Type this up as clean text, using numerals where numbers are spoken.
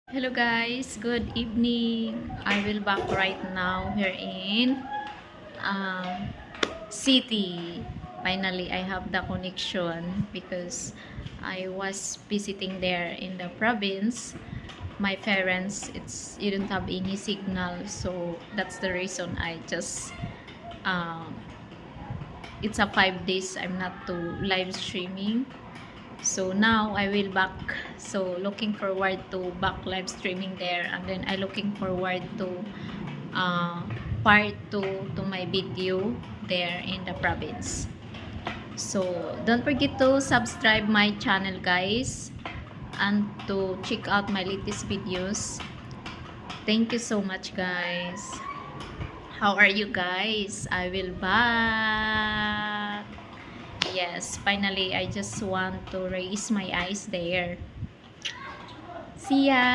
Hello guys, good evening. I will back right now here in city. Finally, I have the connection because I was visiting there in the province. My parents, you don't have any signal, so that's the reason I just it's a 5 days I'm not to live streaming. So now I will back, so looking forward to back live streaming there, and then I looking forward to uh, part 2 to my video there in the province. So don't forget to subscribe my channel guys, and to check out my latest videos. Thank you so much guys. How are you guys? I will back. Yes, finally I just want to raise my eyes there. See ya.